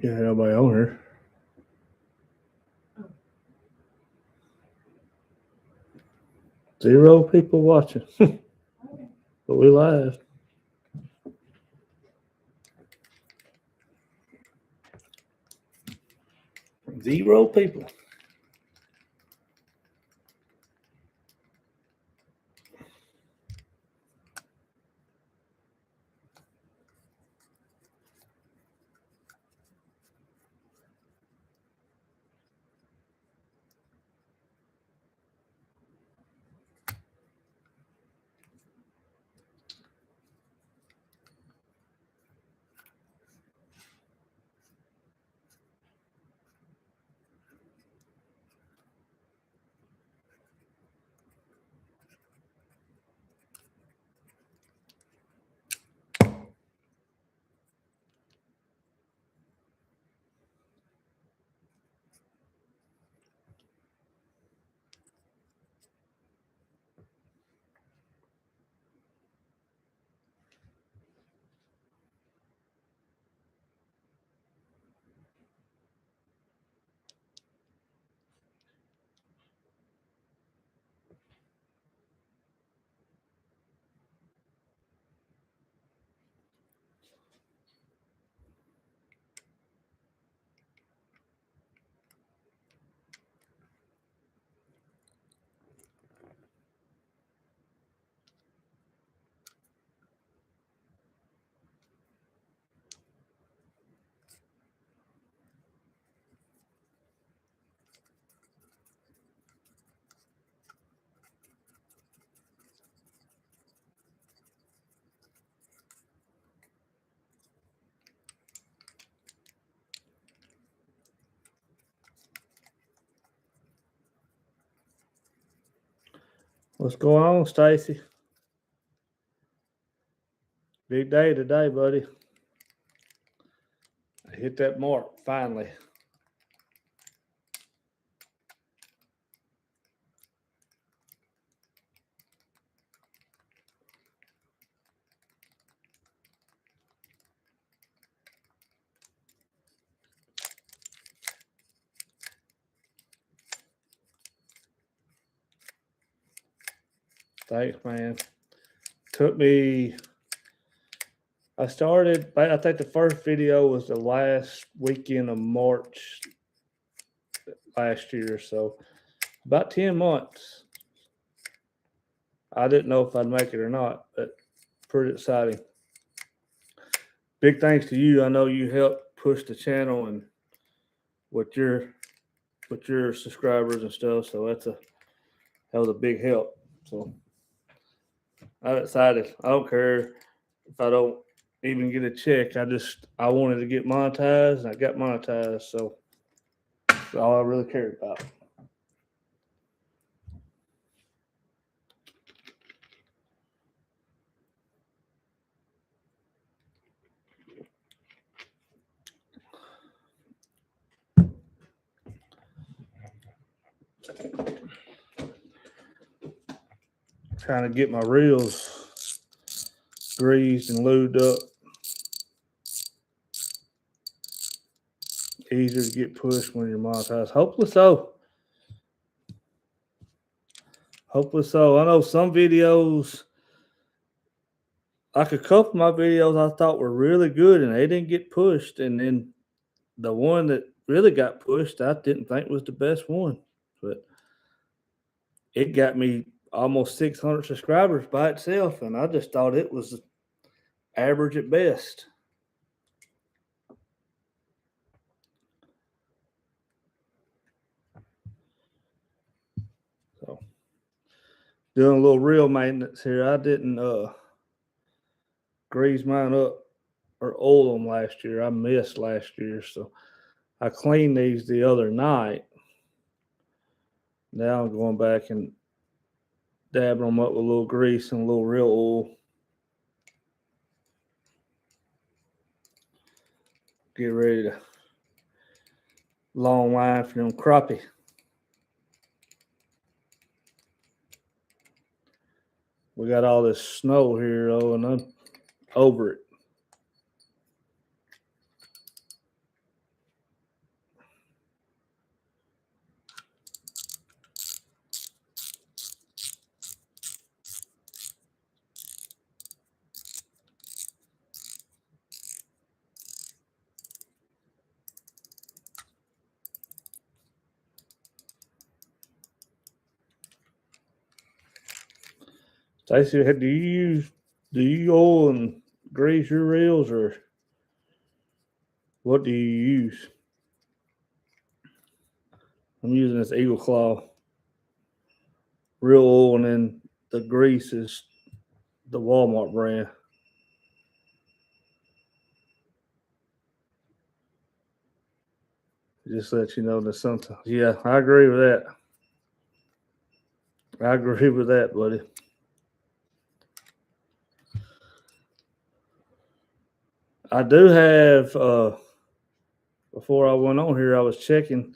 Yeah, nobody on her. Zero people watching. But we live. Zero people. What's going on, Stacy? Big day today, buddy. I hit that mark finally. Thanks, man. Took me. I started. I think the first video was the last weekend of March last year, so about 10 months. I didn't know if I'd make it or not, but pretty exciting. Big thanks to you. I know you helped push the channel and with your subscribers and stuff. So that was a big help. So I'm excited. I don't care if I don't even get a check. I wanted to get monetized and I got monetized. So that's all I really cared about. Trying to get my reels greased and lubed up. Easier to get pushed when you're monetized. Hopefully so. Hopefully so. I know some videos, like a couple of my videos I thought were really good and they didn't get pushed. And then the one that really got pushed, I didn't think was the best one. But it got me almost 600 subscribers by itself. And I just thought it was average at best. So doing a little real maintenance here. I didn't grease mine up or oil them last year. I missed last year. So I cleaned these the other night. Now I'm going back and dabbing them up with a little grease and a little real oil. Get ready to long line for them crappie. We got all this snow here, though, and I'm over it. Stacy, do you oil and grease your reels, or what do you use? I'm using this Eagle Claw real oil, and then the grease is the Walmart brand. Just let you know that sometimes, yeah, I agree with that. I agree with that, buddy. I do have, before I went on here, I was checking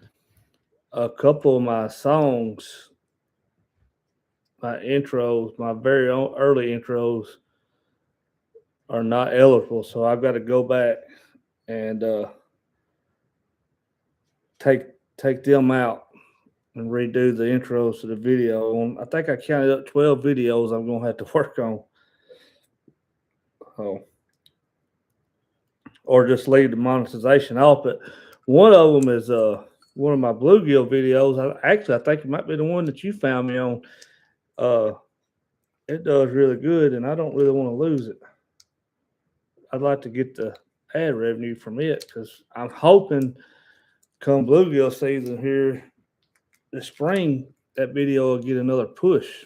a couple of my songs, my intros, my very own early intros are not eligible. So I've got to go back and take them out and redo the intros to the video. I think I counted up 12 videos I'm going to have to work on. Oh. Or just leave the monetization off. But one of them is one of my bluegill videos. I think it might be the one that you found me on. It does really good, and I don't really want to lose it. I'd like to get the ad revenue from it because I'm hoping come bluegill season here this spring, that video will get another push.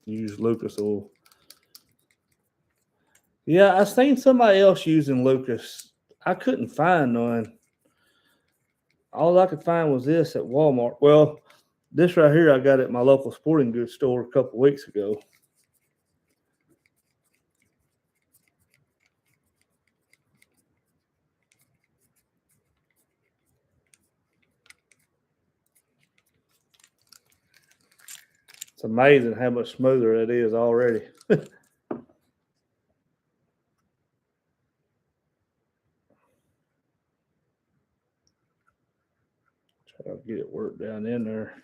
Use Lucas oil. Yeah, I seen somebody else using Lucas. I couldn't find none. All I could find was this at Walmart. Well, this right here I got at my local sporting goods store a couple weeks ago. It's amazing how much smoother it is already. Try to get it worked down in there.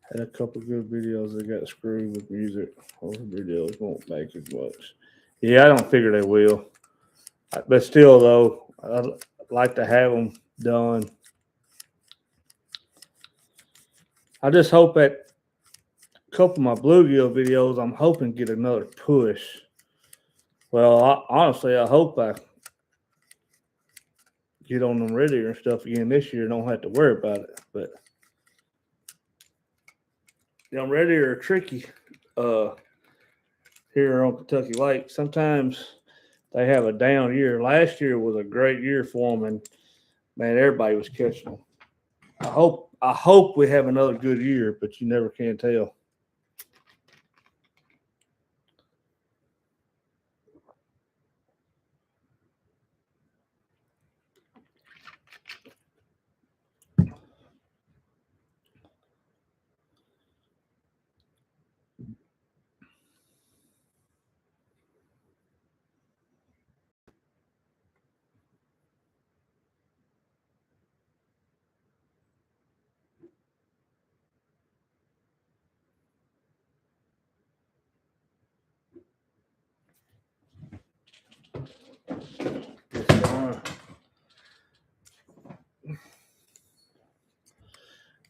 Had a couple good videos that got screwed with music. Those videos won't make as much. Yeah, I don't figure they will. But still, though, I'd like to have them done. I just hope that a couple of my bluegill videos, I'm hoping get another push. Well, honestly, I hope I get on them readier and stuff again this year. Don't have to worry about it. But them readier are tricky. Here on Kentucky Lake, sometimes they have a down year. Last year was a great year for them, and man, everybody was catching them. I hope we have another good year, but you never can tell.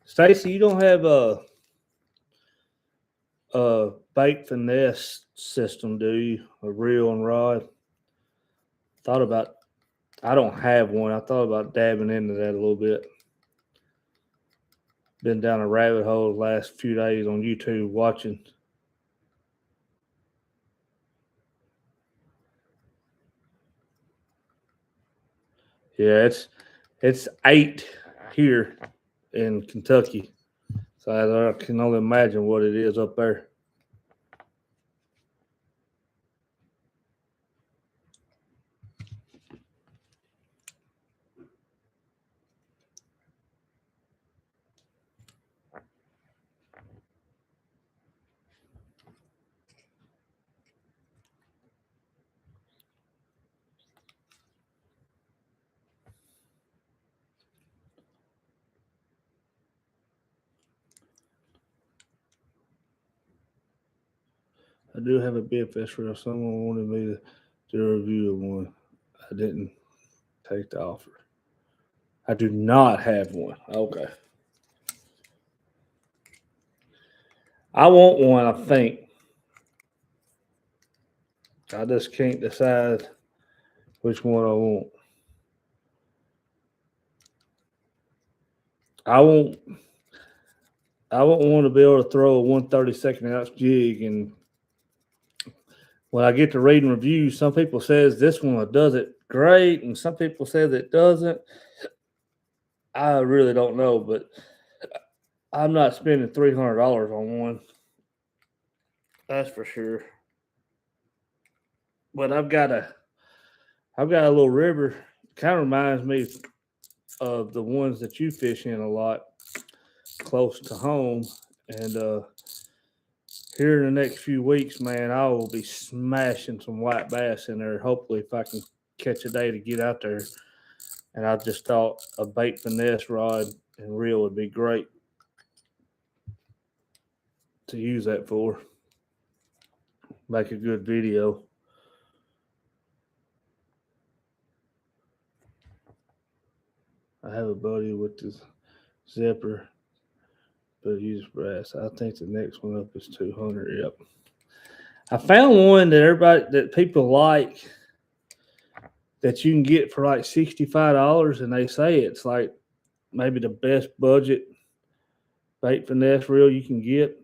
Stacy, you don't have a bait finesse system, do you? A reel and rod? I don't have one. I thought about dabbing into that a little bit. Been down a rabbit hole the last few days on YouTube watching. Yeah, it's 8 here in Kentucky. So I can only imagine what it is up there. I do have a BFS reel. Someone wanted me to do a review of one. I didn't take the offer. I do not have one. Okay. I want one, I think. I just can't decide which one I want. I won't want to be able to throw a 1/32 ounce jig, and when I get to reading reviews, some people says this one does it great, and some people says it doesn't. I really don't know, but I'm not spending $300 on one. That's for sure. But I've got a little river. Kind of reminds me of the ones that you fish in a lot, close to home. And here in the next few weeks, man, I will be smashing some white bass in there. Hopefully, if I can catch a day to get out there. And I just thought a bait finesse rod and reel would be great to use that for. Make a good video. I have a buddy with this zipper, but use brass. I think the next one up is 200. Yep. I found one that people like that you can get for like $65, and they say it's like maybe the best budget bait finesse reel you can get.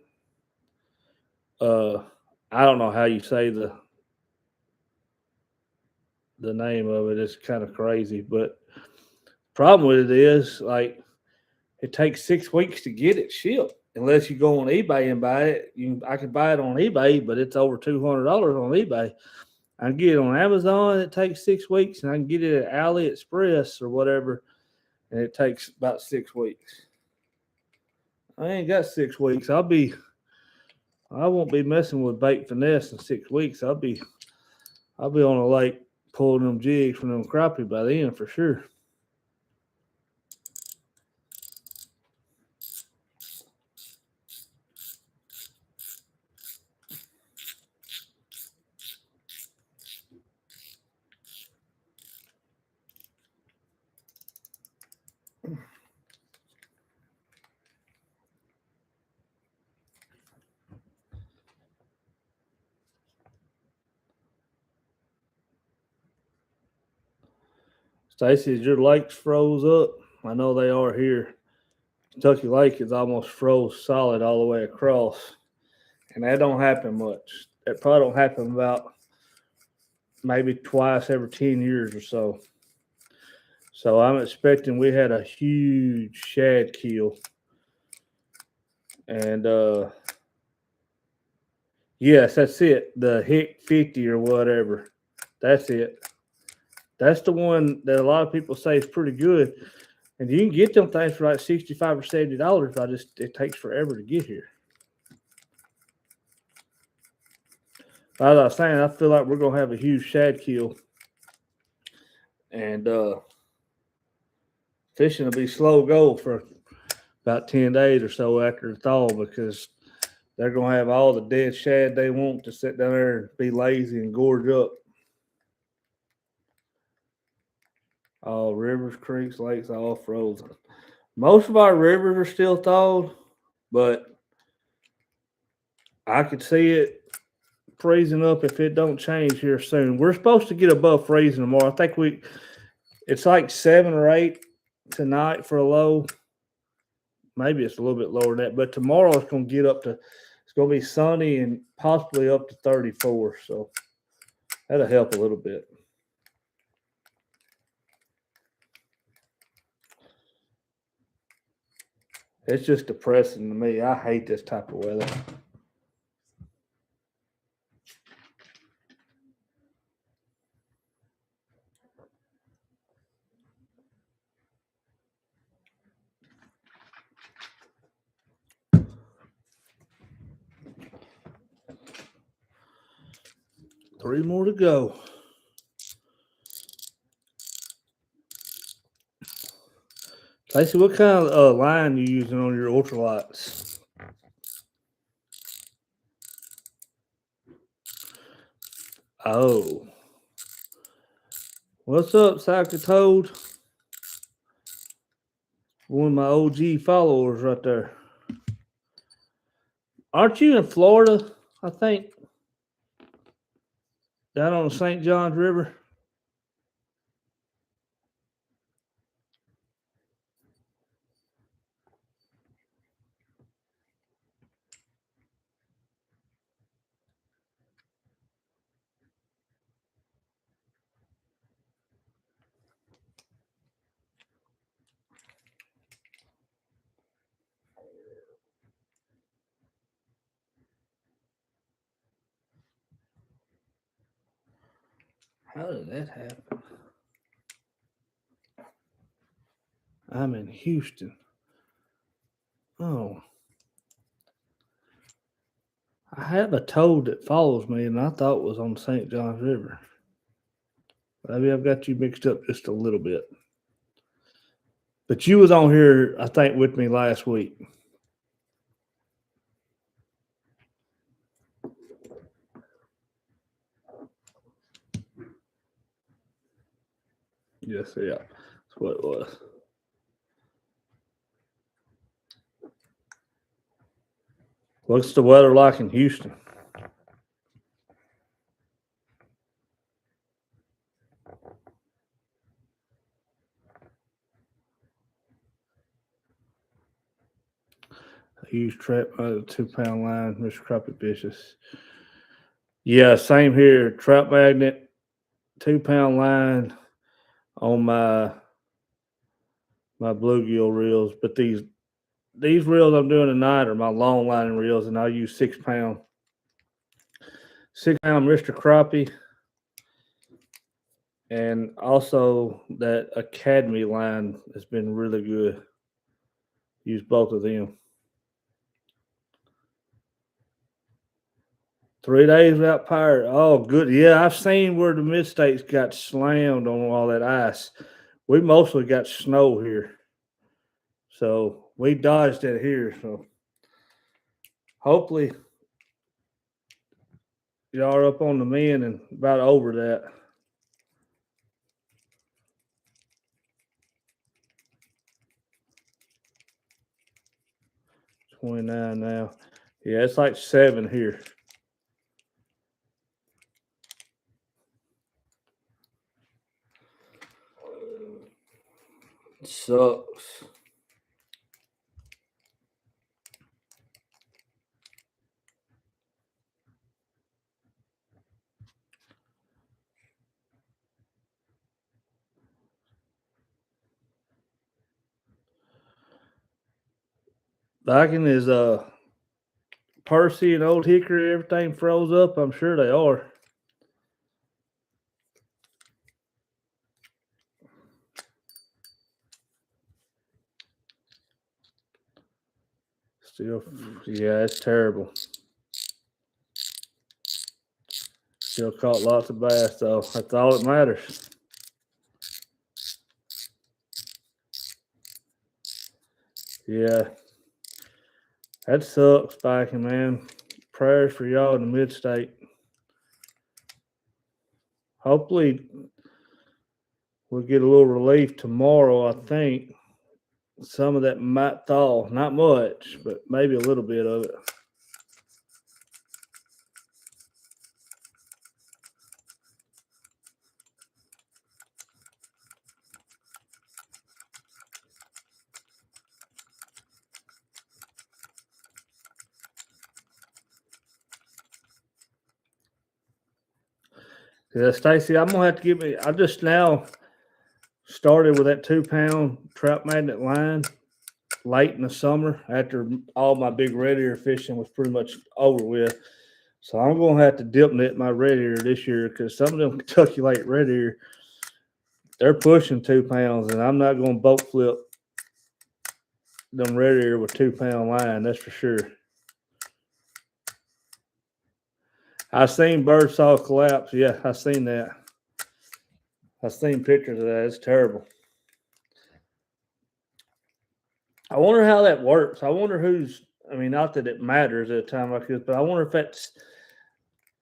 I don't know how you say the name of it. It's kind of crazy, but problem with it is like it takes 6 weeks to get it shipped. Unless you go on eBay and buy it, I could buy it on eBay, but it's over $200 on eBay. I can get it on Amazon. It takes 6 weeks, and I can get it at AliExpress or whatever, and it takes about 6 weeks. I ain't got 6 weeks. I won't be messing with bait finesse in 6 weeks. I'll be on a lake pulling them jigs from them crappie by then for sure. Stacy, is your lakes froze up? I know they are here. Kentucky Lake is almost froze solid all the way across, and that don't happen much. That probably don't happen about maybe twice every 10 years or so. So I'm expecting we had a huge shad kill, and yes, that's it. The Hick 50 or whatever. That's it. That's the one that a lot of people say is pretty good. And you can get them things for like $65 or $70, but it takes forever to get here. As I was saying, I feel like we're gonna have a huge shad kill. And fishing will be slow go for about 10 days or so after the thaw, because they're gonna have all the dead shad they want to sit down there and be lazy and gorge up. All rivers, creeks, lakes, all frozen. Most of our rivers are still thawed, but I could see it freezing up if it don't change here soon. We're supposed to get above freezing tomorrow. I think it's like 7 or 8 tonight for a low. Maybe it's a little bit lower than that, but tomorrow it's going to get up to, it's going to be sunny and possibly up to 34. So that'll help a little bit. It's just depressing to me. I hate this type of weather. Three more to go. Lacey, what kind of line you using on your ultralights? Oh. What's up, Psycho Toad? One of my OG followers right there. Aren't you in Florida, I think? Down on the St. Johns River? How did that happen? I'm in Houston. Oh. I have a toad that follows me, and I thought it was on the St. Johns River. Maybe I've got you mixed up just a little bit. But you was on here, I think, with me last week. Yes, yeah. That's what it was. What's the weather like in Houston? A huge trap, 2 pound line, Mr. Crappie Vicious. Yeah, same here. Trap magnet, 2 pound line on my bluegill reels. But these reels I'm doing tonight are my long lining reels, and I'll use 6 pound. 6 pound Mr. Crappie. And also that Academy line has been really good. Use both of them. 3 days without power. Oh, good. Yeah, I've seen where the mid-states got slammed on all that ice. We mostly got snow here. So we dodged it here. So hopefully y'all are up on the men and about over that. $29 now. Yeah, it's like 7 here. It sucks. Viking is Percy and Old Hickory, everything froze up. I'm sure they are. Still, yeah, it's terrible. Still caught lots of bass, though. That's all that matters. Yeah, that sucks, Viking, man. Prayers for y'all in the mid-state. Hopefully, we'll get a little relief tomorrow, I think. Some of that might thaw. Not much, but maybe a little bit of it. Yeah, Stacy, I'm gonna have to give me. I just now started with that 2 pound trout magnet line late in the summer after all my big red ear fishing was pretty much over with. So I'm gonna have to dip net my red ear this year because some of them Kentucky Lake red ear, they're pushing 2 pounds, and I'm not gonna boat flip them red ear with 2 pound line. That's for sure. I seen bird-saw collapse. Yeah, I seen that. I seen pictures of that. It's terrible. I wonder how that works. I wonder who's. I mean, not that it matters at a time like this, but I wonder if that's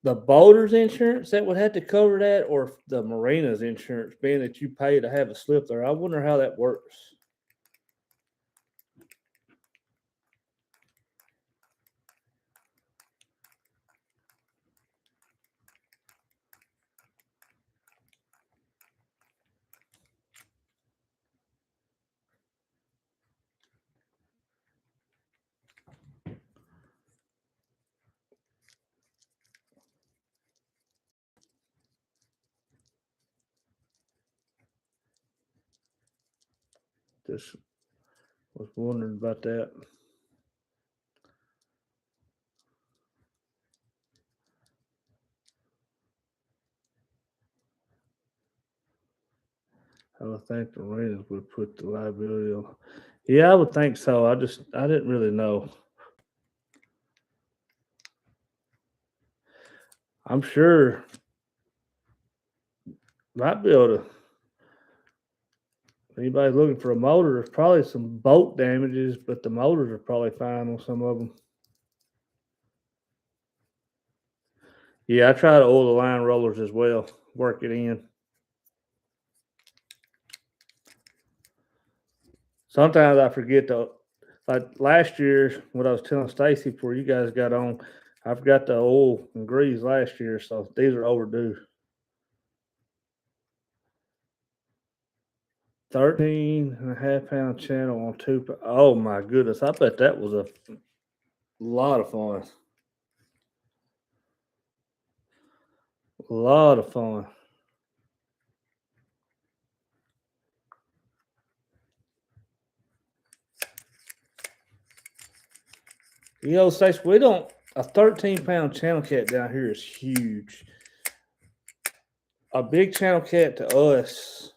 the boater's insurance that would have to cover that, or the marina's insurance, being that you pay to have a slip there. I wonder how that works. Just was wondering about that. I would think the marinas would put the liability on. Yeah, I would think so. I didn't really know. I'm sure might be able to. Anybody looking for a motor, there's probably some boat damages, but the motors are probably fine on some of them. Yeah, I try to oil the line rollers as well. Work it in. Sometimes I forget to, like last year, what I was telling Stacy before you guys got on, I forgot the oil and grease last year, so these are overdue. 13.5 pound channel on two. Oh my goodness. I bet that was a lot of fun. A lot of fun. You know, Stacy, we don't, a 13-pound channel cat down here is huge. A big channel cat to us,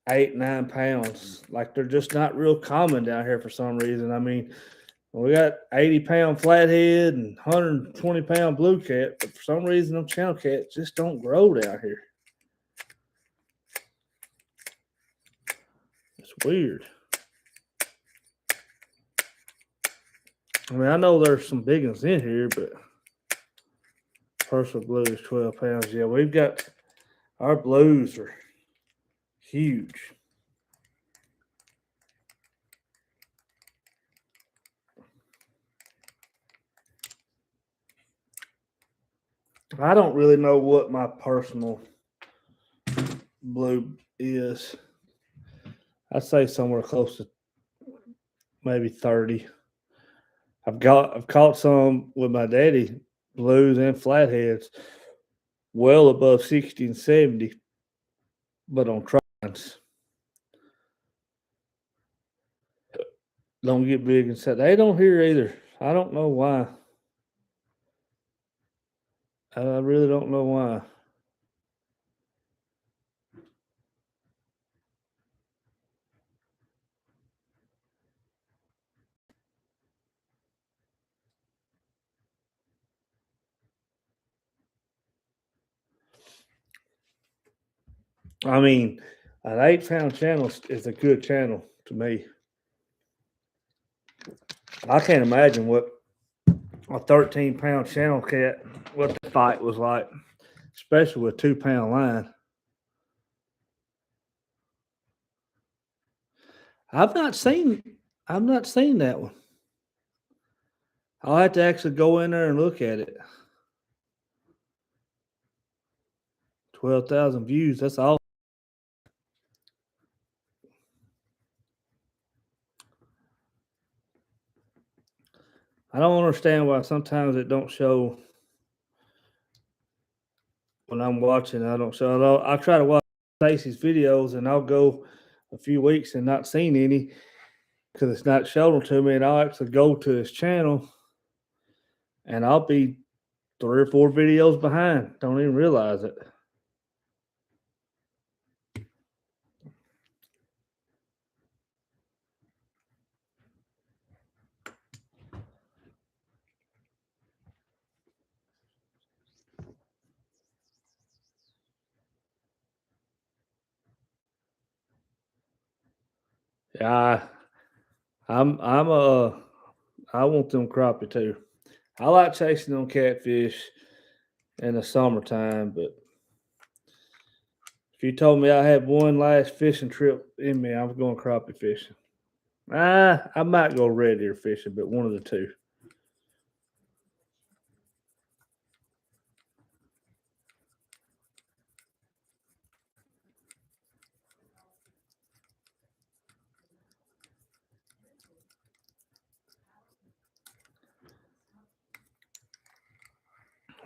8-9 pounds. Like they're just not real common down here for some reason. I mean, we got 80-pound flathead and 120-pound blue cat, but for some reason them channel cats just don't grow down here. It's weird. I mean, I know there's some big ones in here, but Persian blue is 12 pounds. Yeah, we've got our blues are huge. I don't really know what my personal blue is. I'd say somewhere close to maybe 30. I've caught some with my daddy, blues and flatheads, well above 60 and 70, but on trines. Don't get big and set. They don't here either. I don't know why. I really don't know why. I mean, an 8-pound channel is a good channel to me. I can't imagine what a 13-pound channel cat, what the fight was like, especially with 2-pound line. I've not seen that one. I'll have to actually go in there and look at it. 12,000 views. That's all. I don't understand why sometimes it don't show when I'm watching. I don't show. I try to watch Stacy's videos, and I'll go a few weeks and not seen any because it's not showing to me. And I'll actually go to his channel, and I'll be 3 or 4 videos behind. Don't even realize it. Yeah, I want them crappie too. I like chasing on catfish in the summertime, but if you told me I had one last fishing trip in me, I'm going crappie fishing. I might go red ear fishing, but one of the two.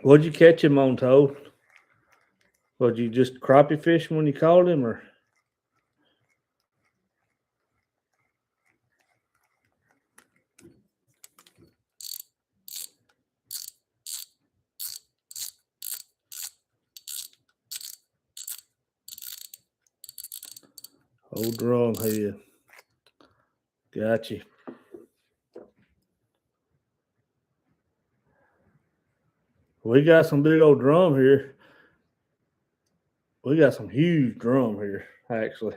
What'd you catch him on, Toad? Was you just crappie fishing when you called him, or? Old drum head. Gotcha. We got some big old drum here. We got some huge drum here, actually.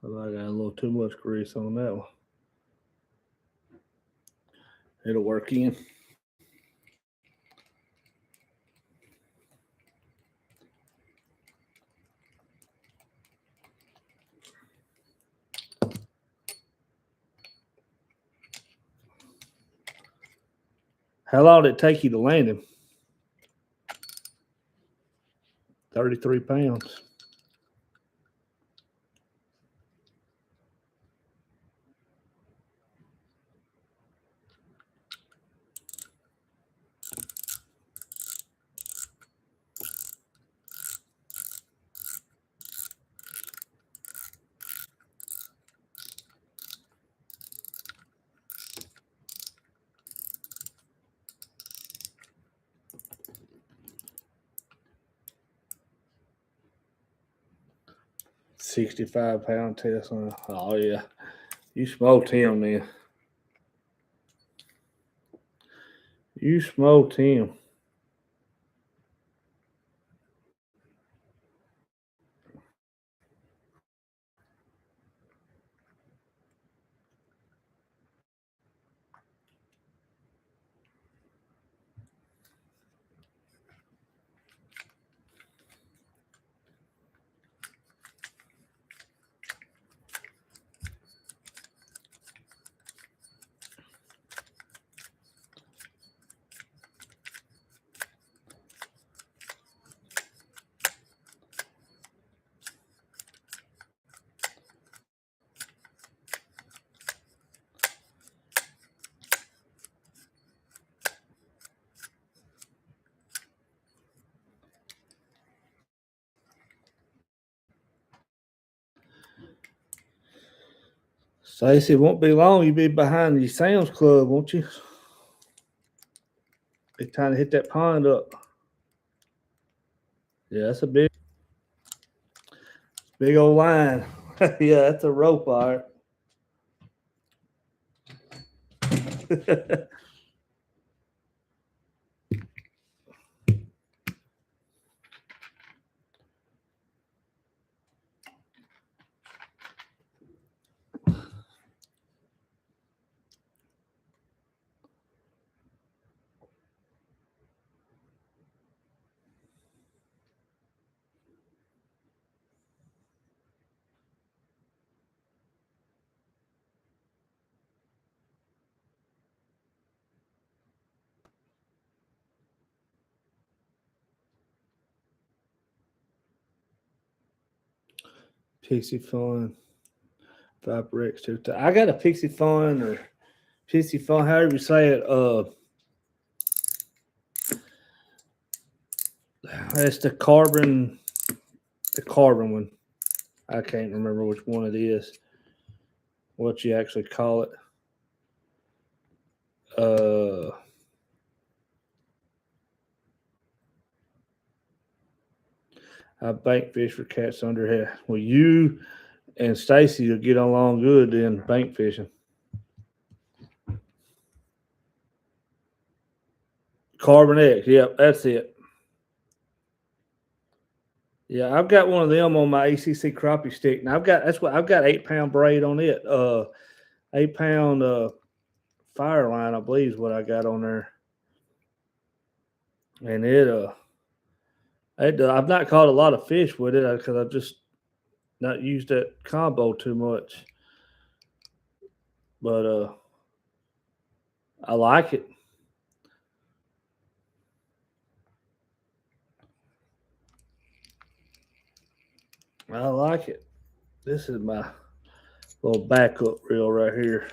I got a little too much grease on that one. It'll work in. How long did it take you to land him? 33 pounds. £65 test on. Oh yeah, you smoked him, man. You smoked him. Stacey, it won't be long. You'll be behind the Sam's Club, won't you? Be time to hit that pond up. Yeah, that's a big old line. Yeah, that's a rope, all right. Pixie Fun, Viperex 2. I got a Pixie Fun or Pixie Fun, however you say it. It's the carbon one. I can't remember which one it is. What you actually call it. I bank fish for cats under here. Well, you and Stacy will get along good in bank fishing. Carbon X. Yep, that's it. Yeah, I've got one of them on my ACC crappie stick, and I've got 8 pound braid on it. 8 pound fire line, I believe, is what I got on there, and I've not caught a lot of fish with it because I've just not used that combo too much, but I like it. I like it. This is my little backup reel right here.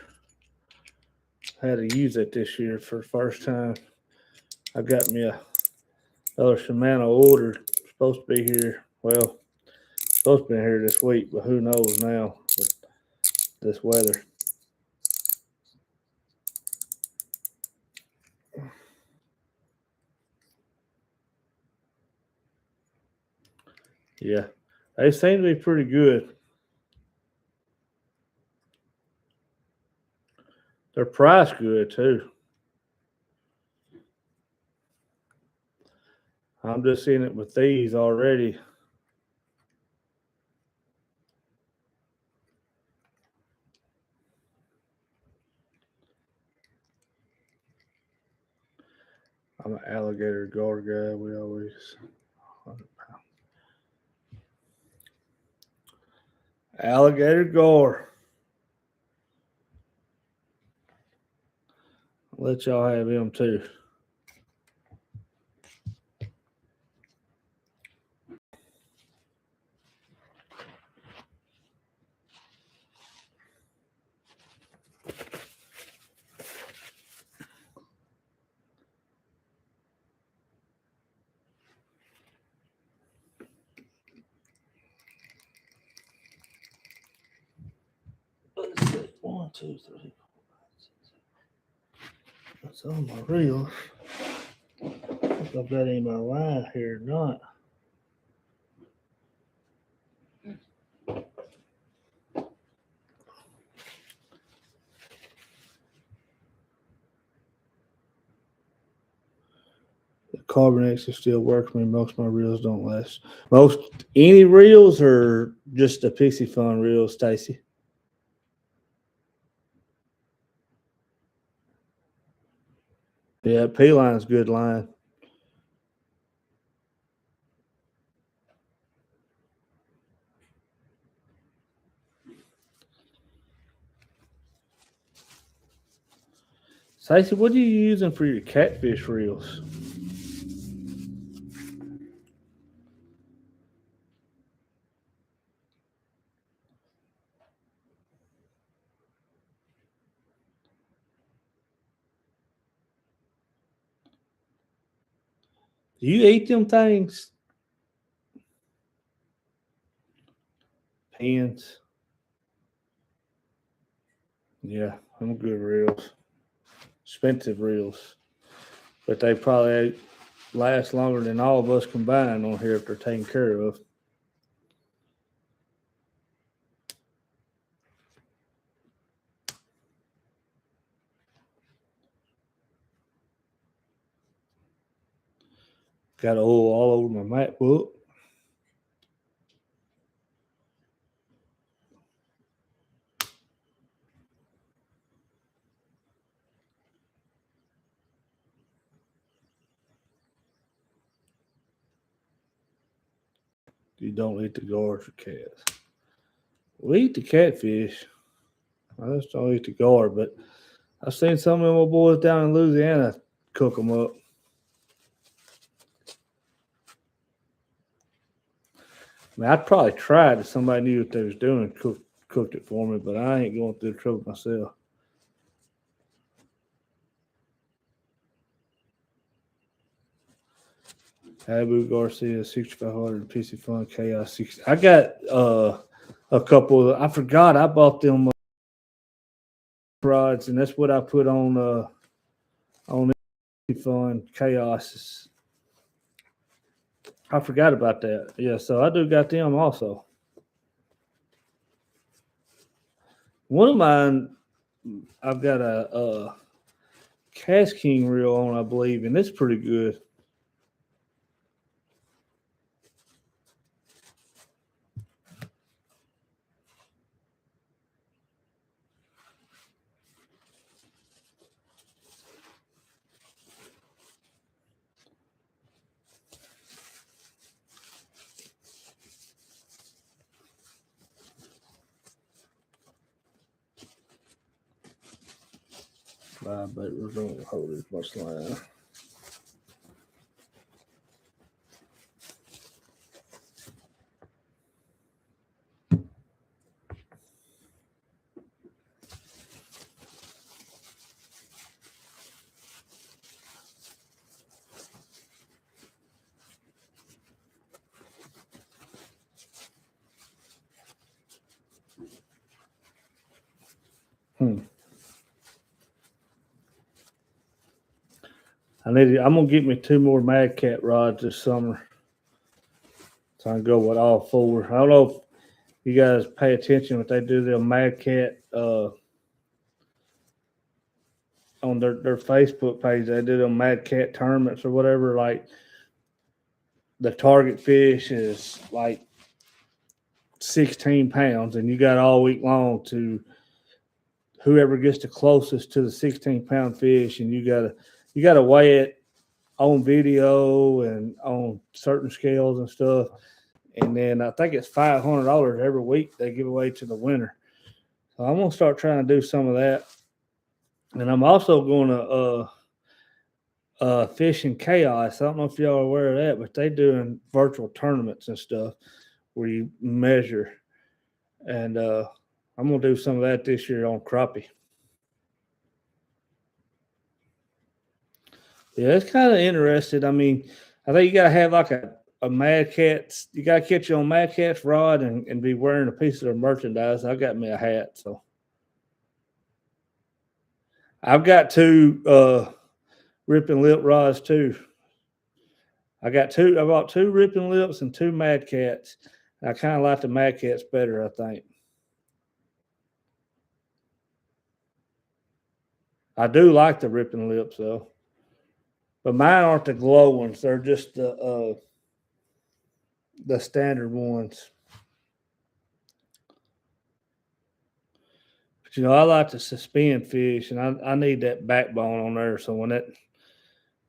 I had to use it this year for the first time. I got me another Shimano order. Supposed to be here. Well, supposed to be here this week, but who knows now with this weather. Yeah, they seem to be pretty good. They're priced good too. I'm just seeing it with these already. I'm an alligator gar guy. We always 100 pound. Alligator gar. I'll let y'all have him too. Let's see. 1, 2, 3, 4, 5, 6. That's on my reels. If I've got any of my line here or not. The Carbon X still works for me. Most of my reels don't last. Most any reels or just the Pixie Fun reels, Stacy? Yeah, P line's good line. Stacey, what are you using for your catfish reels? Do you eat them things? Pins. Yeah, I'm good reels. Expensive reels. But they probably last longer than all of us combined on here if they're taken care of. Got oil all over my MacBook. You don't eat the guards or cats. We eat the catfish. I just don't eat the guard, but I've seen some of my boys down in Louisiana cook them up. I mean, I'd probably try it if somebody knew what they was doing, cooked it for me, but I ain't going through the trouble myself. Abu Garcia, 6500, PC Fun, Chaos 60. I got a couple. I forgot I bought them rods, and that's what I put on PC Fun Chaos. I forgot about that. Yeah, so I do got them also. One of mine, I've got a Cast King reel on, I believe, and it's pretty good. Vibrators don't hold as much line. I'm gonna get me 2 more Mad Cat rods this summer. So I can go with all 4. I don't know if you guys pay attention when they do the Mad Cat on their Facebook page. They do them Mad Cat tournaments or whatever. Like the target fish is like 16 pounds, and you got all week long to whoever gets the closest to the 16-pound fish, and you gotta weigh it on video and on certain scales and stuff. And then I think it's $500 every week they give away to the winner. So I'm gonna start trying to do some of that. And I'm also going to fish in chaos. I don't know if y'all are aware of that, but they doing virtual tournaments and stuff where you measure. And I'm gonna do some of that this year on crappie. Yeah, it's kind of interesting. I mean, I think you gotta have like a Mad Cat's. You gotta catch you on Mad Cat's rod and be wearing a piece of their merchandise. I got me a hat, so I've got 2 ripping lip rods too. I bought 2 ripping lips and 2 Mad Cats. I kind of like the Mad Cats better, I think. I do like the ripping lips though, but mine aren't the glow ones. They're just the standard ones. But you know, I like to suspend fish, and I need that backbone on there. So when that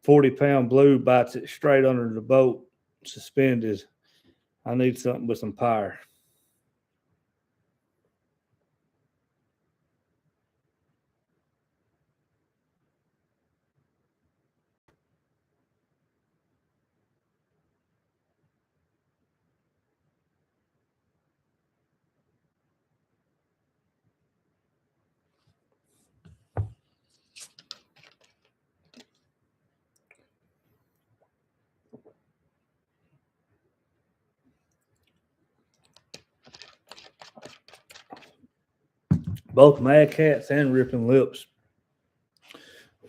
40-pound blue bites it straight under the boat, suspended, I need something with some power. Both Mad Cats and Ripping Lips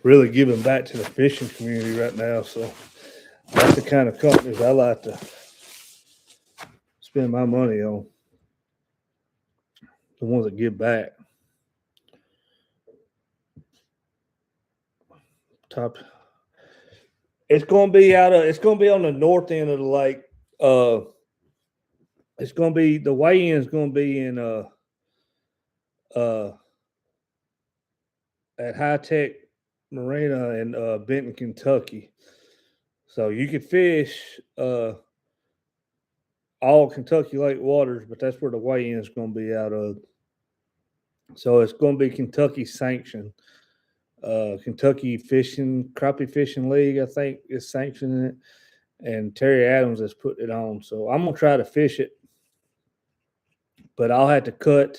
really giving back to the fishing community right now. So that's the kind of companies I like to spend my money on. The ones that give back. Top. It's gonna be on the north end of the lake. It's gonna be the weigh-in is gonna be in at High Tech Marina in Benton, Kentucky. So you could fish all Kentucky Lake waters, but that's where the weigh-in is going to be out of. So it's going to be Kentucky sanctioned. Kentucky Crappie Fishing League, I think, is sanctioning it, and Terry Adams has put it on. So I'm gonna try to fish it, but I'll have to cut.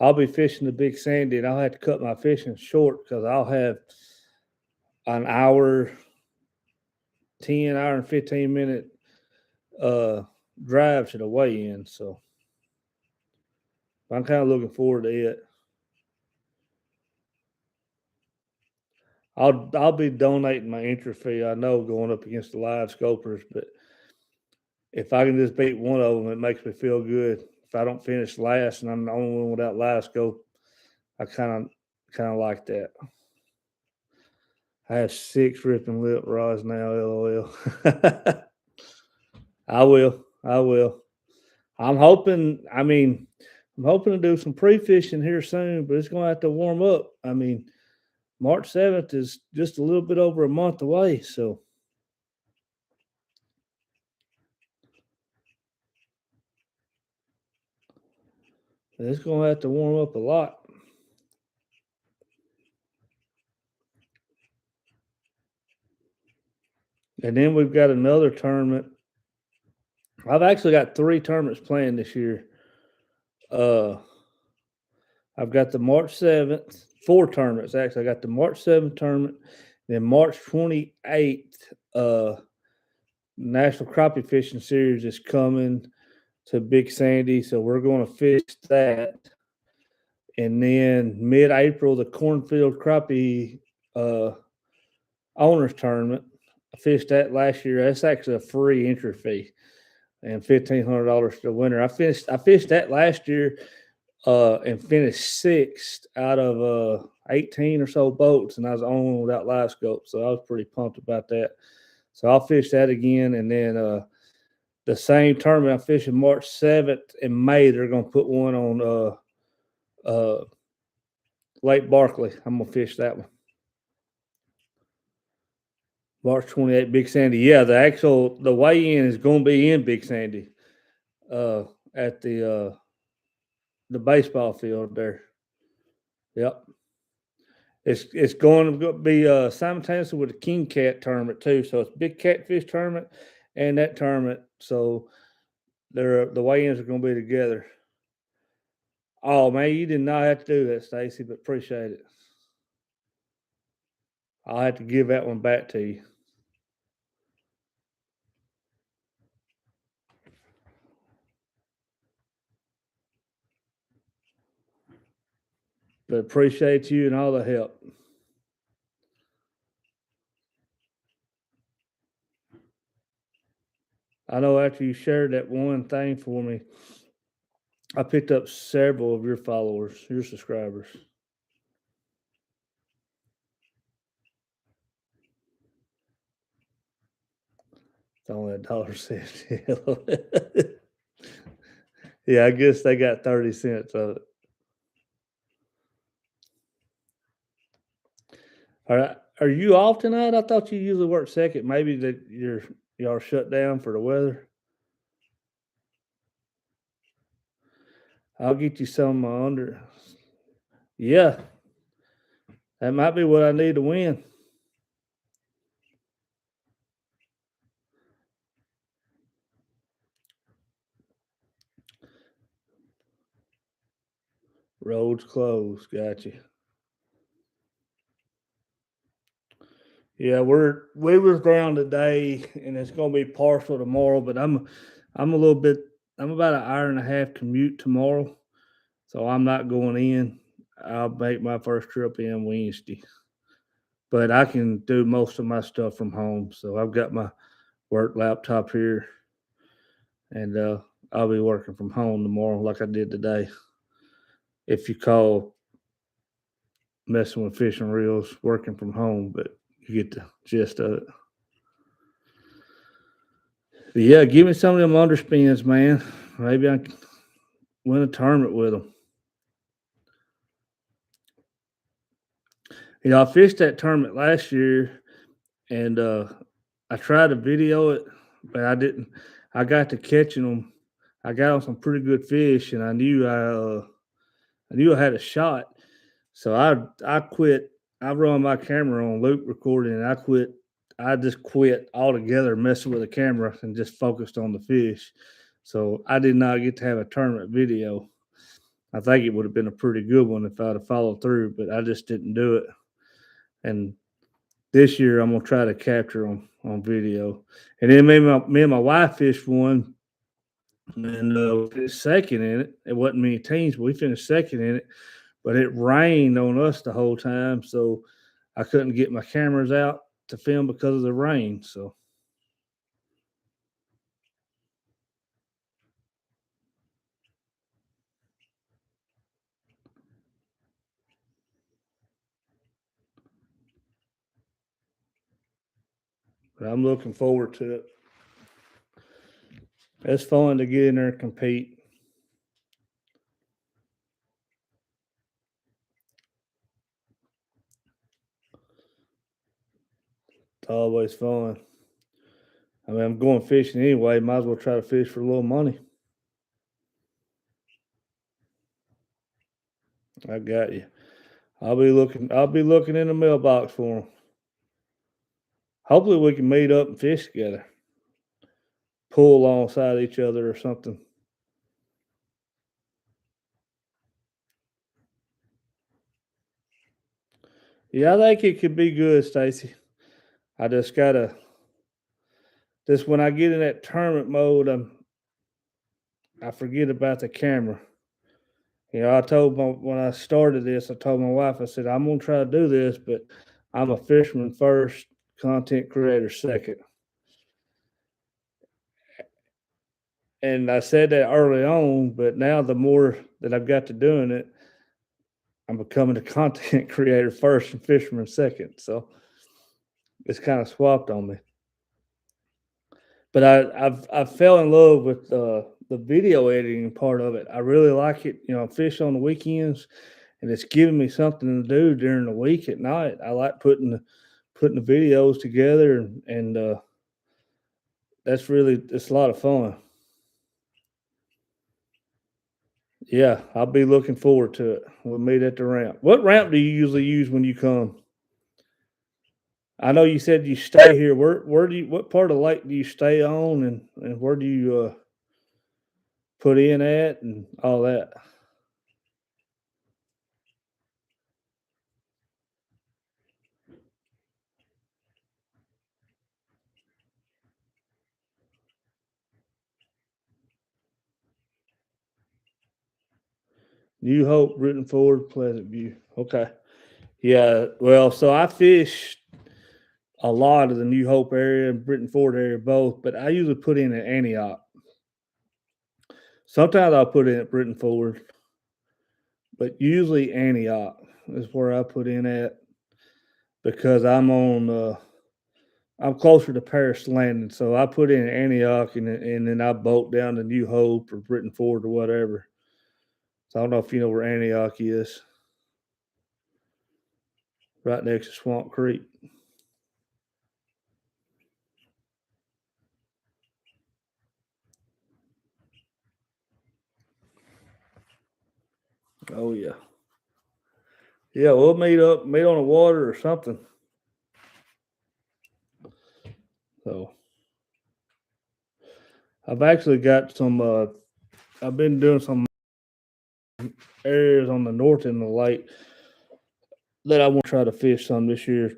I'll be fishing the Big Sandy, and I'll have to cut my fishing short because I'll have an hour, 10 hour and 15-minute drive to the weigh-in. So I'm kind of looking forward to it. I'll be donating my entry fee. I know going up against the live scopers, but if I can just beat one of them, it makes me feel good. If I don't finish last and I'm the only one without live scope, I kind of like that. I have 6 ripping lip rods now, LOL. I will. I will. I'm hoping, I'm hoping to do some pre-fishing here soon, but it's going to have to warm up. March 7th is just a little bit over a month away, so it's going to have to warm up a lot. And then we've got another tournament. I've actually got 3 tournaments planned this year. I've got the March 7th, 4 tournaments actually. I got the March 7th tournament, then March 28th, National Crappie Fishing Series is coming to Big Sandy, so we're going to fish that. And then mid-April, the Cornfield Crappie Owners Tournament. I fished that last year. That's actually a free entry fee, and $1,500 to the winner. I fished that last year and finished 6th out of 18 or so boats, and I was the only one without live scope, so I was pretty pumped about that. So I'll fish that again, and then the same tournament I'm fishing March 7th in May. They're going to put one on Lake Barkley. I'm going to fish that one. March 28th, Big Sandy. Yeah, the weigh-in is going to be in Big Sandy at the baseball field there. Yep. It's going to be simultaneously with the King Cat tournament too. So it's big catfish tournament and that tournament. So the weigh-ins are going to be together. Oh man, you did not have to do that, Stacy, but appreciate it. I'll have to give that one back to you. But appreciate you and all the help. I know after you shared that one thing for me, I picked up several of your followers, your subscribers. It's only $1.70. Yeah, I guess they got 30 cents of it. All right. Are you off tonight? I thought you usually work second. Maybe that y'all shut down for the weather. I'll get you some under. Yeah, that might be what I need to win. Roads closed. Got you. Yeah, we was down today, and it's gonna be partial tomorrow. But I'm a little bit. I'm about an hour and a half commute tomorrow, so I'm not going in. I'll make my first trip in Wednesday, but I can do most of my stuff from home. So I've got my work laptop here, and I'll be working from home tomorrow, like I did today. If you call messing with fishing reels, working from home, but you get the gist of it. But yeah, give me some of them underspins, man. Maybe I can win a tournament with them. I fished that tournament last year, and I tried to video it, but I didn't. I got to catching them. I got on some pretty good fish, and I knew I had a shot. So I quit. I run my camera on loop recording, and I quit. I just quit altogether messing with the camera and just focused on the fish. So I did not get to have a tournament video. I think it would have been a pretty good one if I'd have followed through, but I just didn't do it. And this year I'm gonna try to capture them on video. And then me and my wife fished one, and finished second in it. It wasn't many teams, but we finished second in it. But it rained on us the whole time, so I couldn't get my cameras out to film because of the rain. So But I'm looking forward to it. It's fun to get in there and compete. It's always fun. I mean, I'm going fishing anyway. Might as well try to fish for a little money. I got you. I'll be looking. I'll be looking in the mailbox for them. Hopefully, we can meet up and fish together, pull alongside each other or something. Yeah, I think it could be good, Stacy. I just gotta. Just when I get in that tournament mode, I forget about the camera. I told when I started this, I told my wife, I said, I'm gonna try to do this, but I'm a fisherman first, content creator second. And I said that early on, but now the more that I've got to doing it, I'm becoming a content creator first and fisherman second. So it's kind of swapped on me. But I've fell in love with the video editing part of it. I really like it. I fish on the weekends, and it's giving me something to do during the week at night. I like putting the videos together, and it's a lot of fun. Yeah, I'll be looking forward to it. We'll meet at the ramp. What ramp do you usually use when you come? I know you said you stay here. Where do you what part of the lake do you stay on, and where do you put in at and all that? New Hope, Britton Ford, Pleasant View. Okay. Yeah. Well, so I fish a lot of the New Hope area and Britton Ford area both, but I usually put in at Antioch. Sometimes I'll put in at Britton Ford, but usually Antioch is where I put in at because I'm closer to Paris Landing, so I put in Antioch and then I boat down to New Hope or Britton Ford or whatever. So I don't know if you know where Antioch is, right next to Swamp Creek. Oh yeah, yeah. We'll meet on the water or something. So I've actually got some. I've been doing some areas on the north end of the lake that I want to try to fish some this year,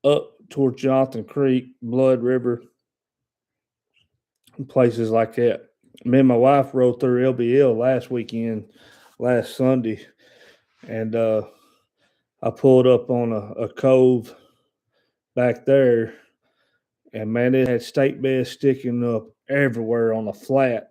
up towards Johnson Creek, Blood River, and places like that. Me and my wife rode through LBL last weekend, last Sunday, and I pulled up on a cove back there, and man, it had stake beds sticking up everywhere on the flat.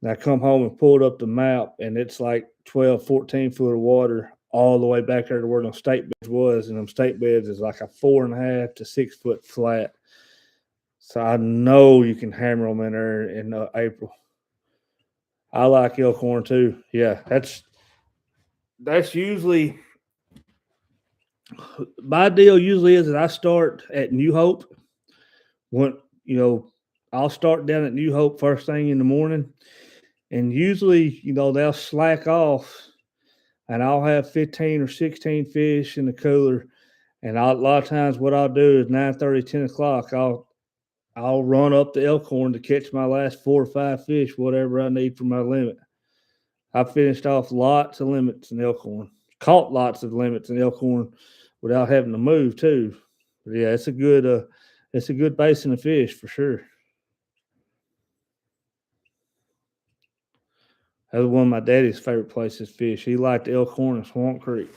And I come home and pulled up the map, and it's like 12, 14 foot of water all the way back there to where them stake beds was. And them stake beds is like a 4.5 to 6 foot flat. So I know you can hammer them in there in April. I like elkhorn too. Yeah, that's usually my deal. Usually is that I start at New Hope. When I'll start down at New Hope first thing in the morning, and usually they'll slack off, and I'll have 15 or 16 fish in the cooler. And a lot of times, what I'll do is 9:30, 10 o'clock. I'll run up the Elkhorn to catch my last 4 or 5 fish, whatever I need for my limit. I finished off lots of limits in Elkhorn, caught lots of limits in Elkhorn without having to move too. But yeah, it's a good basin of fish for sure. That was one of my daddy's favorite places to fish. He liked Elkhorn and Swamp Creek.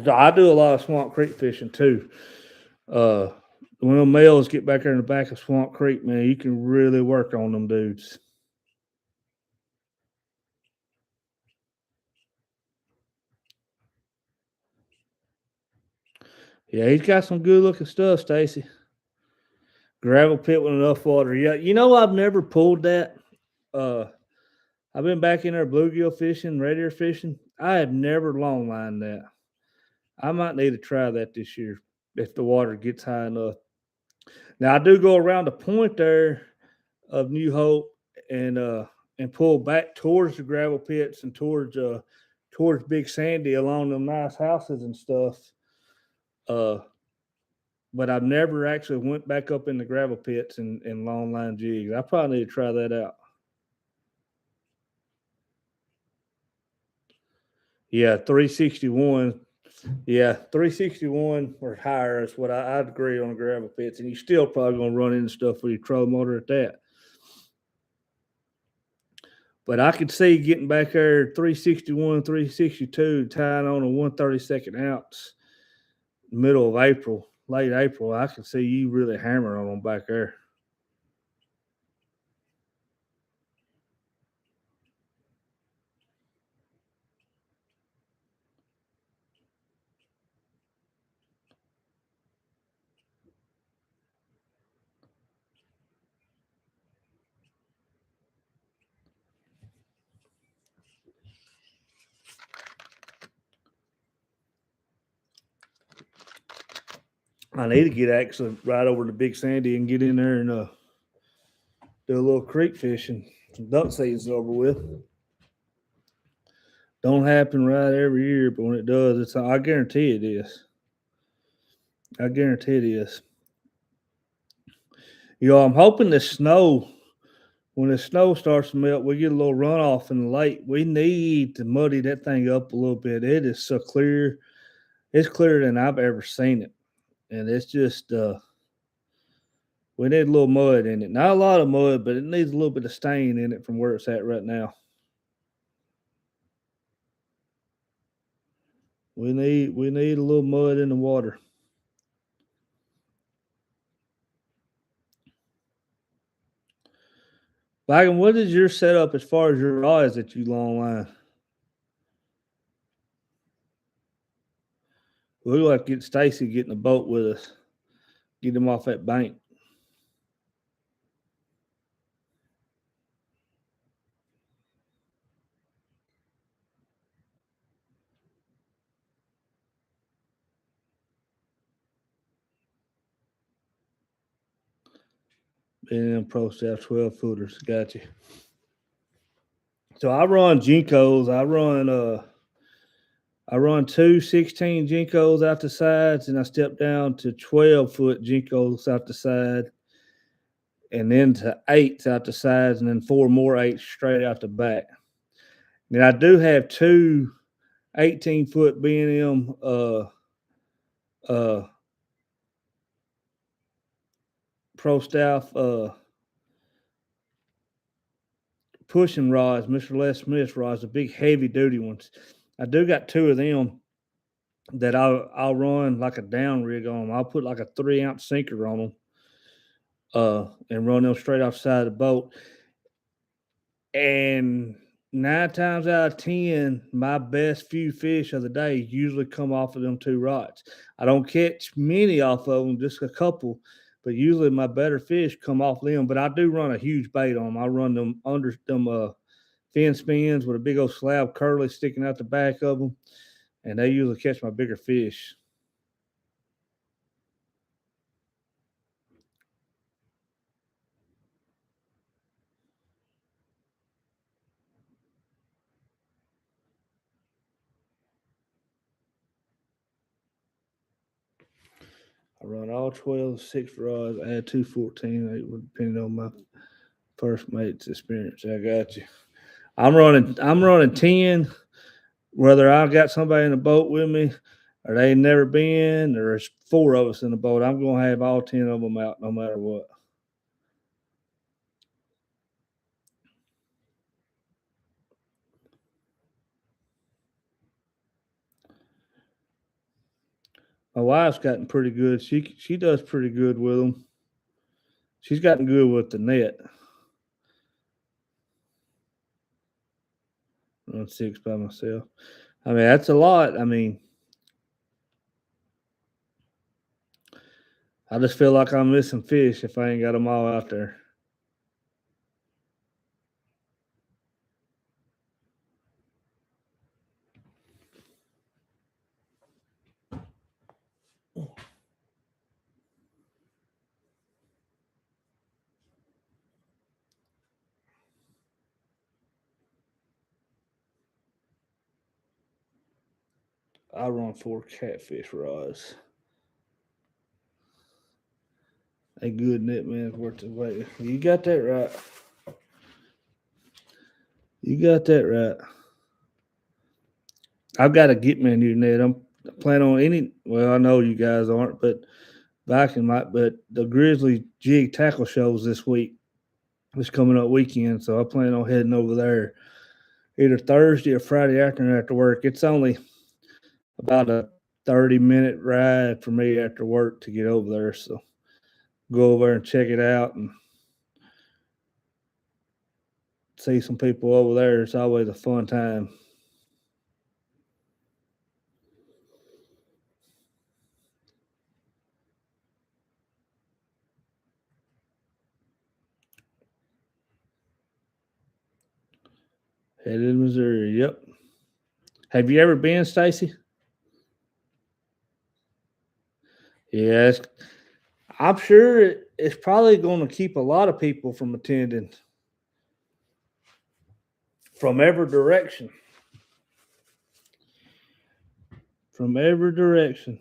So I do a lot of Swamp Creek fishing too. Uh, when the males get back there in the back of Swamp Creek, man, you can really work on them dudes. Yeah, he's got some good looking stuff, Stacy. Gravel pit with enough water. Yeah, I've never pulled that. Uh, I've been back in there bluegill fishing, red ear fishing. I have never long lined that. I might need to try that this year if the water gets high enough. Now I do go around the point there of New Hope and pull back towards the gravel pits and towards Big Sandy along them nice houses and stuff. Uh, but I've never actually went back up in the gravel pits and long line jigs. I probably need to try that out. Yeah, 361. Yeah, 361 or higher is what I'd agree on the gravel pits, and you're still probably gonna run into stuff with your trolling motor at that. But I could see getting back there 361, 362, tying on a 132nd ounce, middle of April, late April. I could see you really hammering on them back there. I need to get actually right over to Big Sandy and get in there and do a little creek fishing. Duck season's over with. Don't happen right every year, but when it does, I guarantee it is. I guarantee it is. I'm hoping the snow, when the snow starts to melt, we get a little runoff in the lake. We need to muddy that thing up a little bit. It is so clear. It's clearer than I've ever seen it. And it's just we need a little mud in it. Not a lot of mud, but it needs a little bit of stain in it from where it's at right now. We need a little mud in the water. Bagan, what is your setup as far as your rods that you long line? We'll have to get Stacy getting a boat with us. Get him off that bank. And then pro staff 12 footers. Got you. So I run Jinkos. I run two 16 Jinkos out the sides, and I step down to 12-foot Jinkos out the side, and then to 8s out the sides, and then 4 more 8s straight out the back. Then I do have two 18-foot B&M pro staff pushing rods, Mr. Les Smith rods, the big heavy duty ones. I do got two of them that I'll run like a down rig on them. I'll put like a 3-ounce sinker on them, and run them straight off the side of the boat. And 9 times out of 10, my best few fish of the day usually come off of them two rods. I don't catch many off of them, just a couple, but usually my better fish come off them. But I do run a huge bait on them. I run them under them fin spins with a big old slab curly sticking out the back of them, and they usually catch my bigger fish. I run all 12 6 rods. I had 2 14, depending on my first mate's experience. I got you. I'm running 10, whether I got somebody in the boat with me or they ain't never been, or there's 4 of us in the boat. I'm gonna have all 10 of them out no matter what. My wife's gotten pretty good. She does pretty good with them. She's gotten good with the net. Run 6 by myself. I mean, that's a lot. I mean, I just feel like I'm missing fish if I ain't got them all out there. I run 4 catfish rods. A good net man's worth the wait. You got that right. You got that right. I've got to get me a new net. I'm planning on any. Well, I know you guys aren't, but but the Grizzly Jig Tackle shows this week. This coming up weekend, so I plan on heading over there either Thursday or Friday afternoon after work. It's only about a 30-minute ride for me after work to get over there, so go over and check it out and see some people over there. It's always a fun time. Headed to Missouri. Yep. Have you ever been, Stacy? Yes. I'm sure it's probably going to keep a lot of people from attending from every direction. From every direction.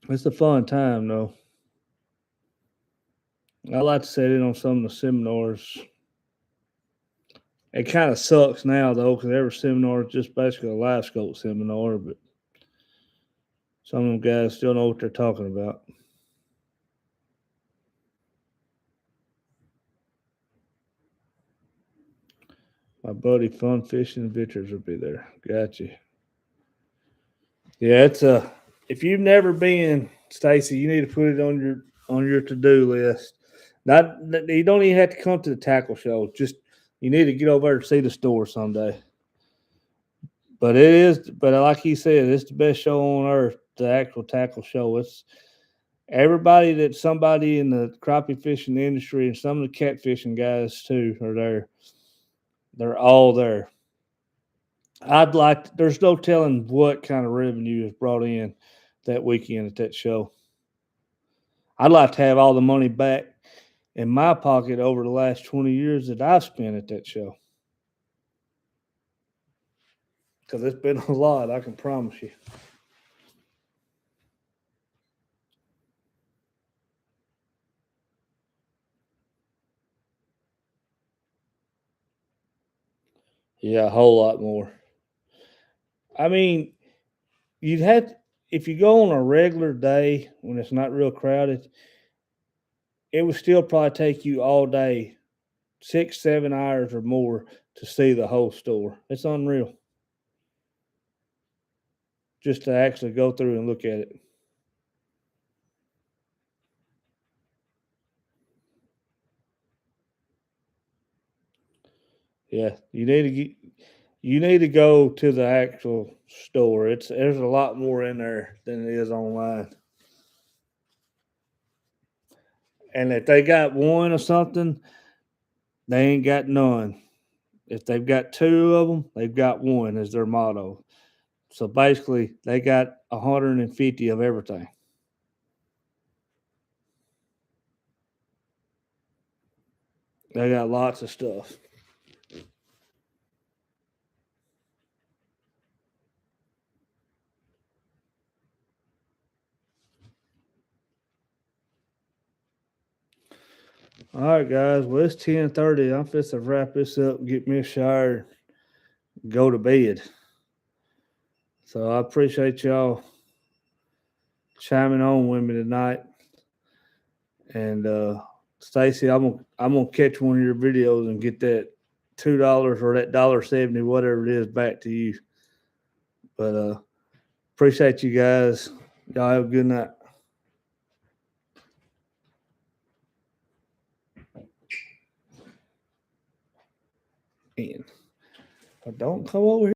It's a fun time, though. I like to sit in on some of the seminars. It kind of sucks now, though, because every seminar is just basically a live scope seminar, but some of them guys still know what they're talking about. My buddy Fun Fishing Adventures will be there. Gotcha. Yeah, it's a. If you've never been, Stacy, you need to put it on your to do list. Not you don't even have to come to the tackle show. Just you need to get over there and see the store someday. But it is, but like he said, it's the best show on earth. The actual tackle show. It's everybody that's somebody in the crappie fishing industry and some of the catfishing guys too are there. They're all there. There's no telling what kind of revenue is brought in that weekend at that show. I'd like to have all the money back in my pocket over the last 20 years that I've spent at that show. Because it's been a lot, I can promise you. Yeah, a whole lot more. I mean, you'd have if you go on a regular day when it's not real crowded, it would still probably take you all day, 6, 7 hours or more to see the whole store. It's unreal. Just to actually go through and look at it. Yeah, you need to go to the actual store. There's a lot more in there than it is online. And if they got one or something, they ain't got none. If they've got two of them, they've got one as their motto. So basically, they got 150 of everything. They got lots of stuff. All right, guys. Well, it's 10:30. I'm fixing to wrap this up and get me a shower, and go to bed. So I appreciate y'all chiming on with me tonight. And Stacy, I'm gonna catch one of your videos and get that $2 or that $1.70, whatever it is, back to you. But appreciate you guys, Y'all have a good night. And don't come over here.